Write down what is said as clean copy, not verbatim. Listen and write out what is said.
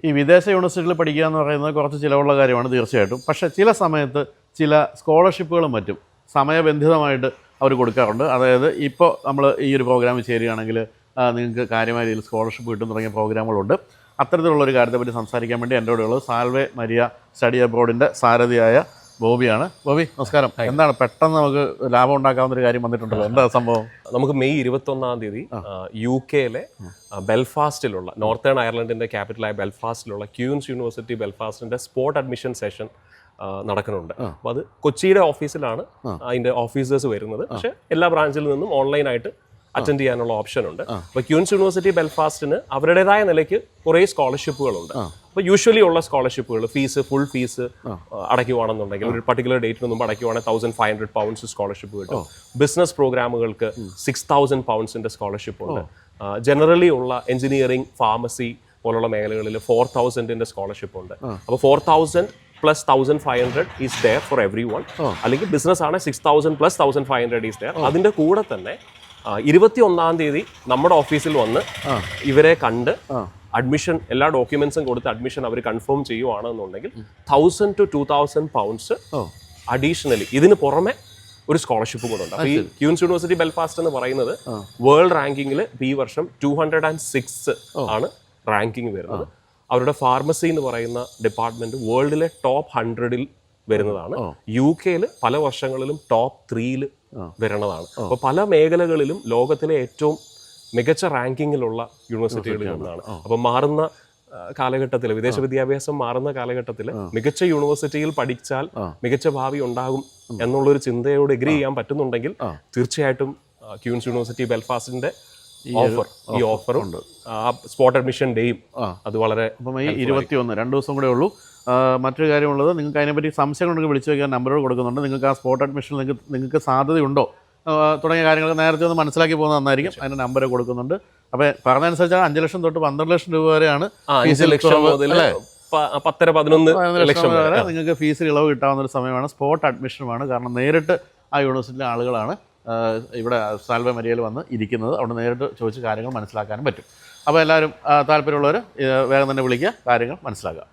ഈ വിദേശ യൂണിവേഴ്സിറ്റികളിൽ പഠിക്കുക എന്ന് പറയുന്നത് കുറച്ച് ചിലവുള്ള കാര്യമാണ് തീർച്ചയായിട്ടും. പക്ഷേ ചില സമയത്ത് ചില സ്കോളർഷിപ്പുകളും മറ്റും സമയബന്ധിതമായിട്ട് അവർ കൊടുക്കാറുണ്ട്. അതായത് ഇപ്പോൾ നമ്മൾ ഈ ഒരു പ്രോഗ്രാമിൽ ചേരുകയാണെങ്കിൽ നിങ്ങൾക്ക് കാര്യമായ രീതിയിൽ സ്കോളർഷിപ്പ് കിട്ടും തുടങ്ങിയ പ്രോഗ്രാമുകളുണ്ട്. അത്തരത്തിലുള്ളൊരു കാര്യത്തെപ്പറ്റി സംസാരിക്കാൻ വേണ്ടി എൻ്റെ കൂടെയുള്ളത് സാൽവേ മരിയ സ്റ്റഡി അബ്രോഡിൻ്റെ സാരഥിയായ ബോബിയാണ്. ബോബി നമസ്കാരം. എന്താണ് പെട്ടെന്ന് നമുക്ക് ലാഭം ഉണ്ടാക്കാവുന്ന ഒരു കാര്യം വന്നിട്ടുണ്ടല്ലോ, എന്താ സംഭവം? നമുക്ക് May 21 UK-ലെ ബെൽഫാസ്റ്റിലുള്ള northern അയർലൻഡിൻ്റെ ക്യാപിറ്റലായ ബെൽഫാസ്റ്റിലുള്ള Queen's University ബെൽഫാസ്റ്റിൻ്റെ spot admission session നടക്കുന്നുണ്ട്. അപ്പോൾ അത് കൊച്ചിയുടെ ഓഫീസിലാണ് അതിൻ്റെ ഓഫീസേഴ്സ് വരുന്നത്. പക്ഷേ എല്ലാ ബ്രാഞ്ചിൽ നിന്നും ഓൺലൈനായിട്ട് അറ്റൻഡ് ചെയ്യാനുള്ള ഓപ്ഷൻ ഉണ്ട്. അപ്പോൾ ക്യൂൻസ് യൂണിവേഴ്സിറ്റി ബെൽഫാസ്റ്റിന് അവരുടേതായ നിലയ്ക്ക് കുറേ സ്കോളർഷിപ്പുകളുണ്ട്. അപ്പോൾ യൂഷ്വലി ഉള്ള സ്കോളർഷിപ്പുകൾ ഫുൾ ഫീസ് അടയ്ക്കുവാണെന്നുണ്ടെങ്കിൽ ഒരു പർട്ടിക്കുലർ ഡേറ്റിന് മുമ്പ് അടയ്ക്കുവാണെങ്കിൽ £1,500 സ്കോളർഷിപ്പ് കിട്ടും. ബിസിനസ് പ്രോഗ്രാമുകൾക്ക് £6,000 സ്കോളർഷിപ്പ് ഉണ്ട്. ജനറലി ഉള്ള എഞ്ചിനീയറിംഗ്, ഫാർമസി പോലുള്ള മേഖലകളിൽ 4,000 സ്കോളർഷിപ്പ് ഉണ്ട്. അപ്പോൾ 4,000 plus 1,500 is there for everyone. അല്ലെങ്കിൽ ബിസിനസ് ആണ് 6,000 plus 1,500 is there. അതിൻ്റെ കൂടെ തന്നെ 21 നമ്മുടെ ഓഫീസിൽ വന്ന് ഇവരെ കണ്ട് അഡ്മിഷൻ എല്ലാ ഡോക്യുമെന്റ്സും കൊടുത്ത് അഡ്മിഷൻ അവർ കൺഫേം ചെയ്യുവാണെന്നുണ്ടെങ്കിൽ £1,000 to £2,000 അഡീഷണലി ഇതിന് പുറമെ ഒരു സ്കോളർഷിപ്പ് കൂടെ ഉണ്ട്. അപ്പോൾ ഈ ക്യൂൻസ് യൂണിവേഴ്സിറ്റി ബെൽഫാസ്റ്റ് എന്ന് പറയുന്നത് വേൾഡ് റാങ്കിങ്ങിൽ ഈ വർഷം 206 ആണ് റാങ്കിങ് വരുന്നത്. അവരുടെ ഫാർമസി എന്ന് പറയുന്ന ഡിപ്പാർട്ട്മെന്റ് വേൾഡിലെ ടോപ്പ് 100 വരുന്നതാണ്. UK-ൽ പല വർഷങ്ങളിലും ടോപ്പ് 3 വരുന്നതാണ്. അപ്പോൾ പല മേഖലകളിലും ലോകത്തിലെ ഏറ്റവും മികച്ച റാങ്കിങ്ങിലുള്ള യൂണിവേഴ്സിറ്റികളിൽ ഒന്നാണ്. അപ്പോൾ മാറുന്ന കാലഘട്ടത്തിൽ വിദേശ വിദ്യാഭ്യാസം മാറുന്ന കാലഘട്ടത്തിൽ മികച്ച യൂണിവേഴ്സിറ്റിയിൽ പഠിച്ചാൽ മികച്ച ഭാവി ഉണ്ടാകും എന്നുള്ളൊരു ചിന്തയോട് എഗ്രി ചെയ്യാൻ പറ്റുന്നുണ്ടെങ്കിൽ തീർച്ചയായിട്ടും ക്യൂൻസ് യൂണിവേഴ്സിറ്റി ബെൽഫാസ്റ്റിന്റെ ഈ ഓഫറും സ്പോട്ട് അഡ്മിഷൻ ഡേയും അത് വളരെ. അപ്പം ഈ 21 2 ദിവസം കൂടെ ഉള്ളൂ. മറ്റൊരു കാര്യമുള്ളത്, നിങ്ങൾക്ക് അതിനെപ്പറ്റി സംശയങ്ങളുണ്ടെങ്കിൽ വിളിച്ചു വയ്ക്കാൻ നമ്പറുകൾ കൊടുക്കുന്നുണ്ട്. നിങ്ങൾക്ക് ആ സ്പോട്ട് അഡ്മിഷനിൽ നിങ്ങൾക്ക് സാധ്യതയുണ്ടോ തുടങ്ങിയ കാര്യങ്ങളൊക്കെ നേരത്തെ ഒന്ന് മനസ്സിലാക്കി പോകുന്നത് നന്നായിരിക്കും. അതിൻ്റെ നമ്പർ കൊടുക്കുന്നുണ്ട്. അപ്പോൾ പറഞ്ഞതനുസരിച്ചാണ് 5 ലക്ഷം തൊട്ട് 12 ലക്ഷം രൂപ വരെയാണ് 5 ലക്ഷം മുതൽ 10-11 ലക്ഷം വരെ നിങ്ങൾക്ക് ഫീസിൽ ഇളവ് കിട്ടാവുന്ന ഒരു സമയമാണ്. സ്പോട്ട് അഡ്മിഷനുമാണ്. കാരണം നേരിട്ട് ആ യൂണിവേഴ്സിറ്റിയിലെ ആളുകളാണ് ഇവിടെ സാൽവേ മരിയയിൽ വന്ന് ഇരിക്കുന്നത്. അവിടെ നേരിട്ട് ചോദിച്ച് കാര്യങ്ങൾ മനസ്സിലാക്കാനും പറ്റും. അപ്പോൾ എല്ലാവരും താല്പര്യമുള്ളവർ വേഗം തന്നെ വിളിക്കുക, കാര്യങ്ങൾ മനസ്സിലാക്കുക.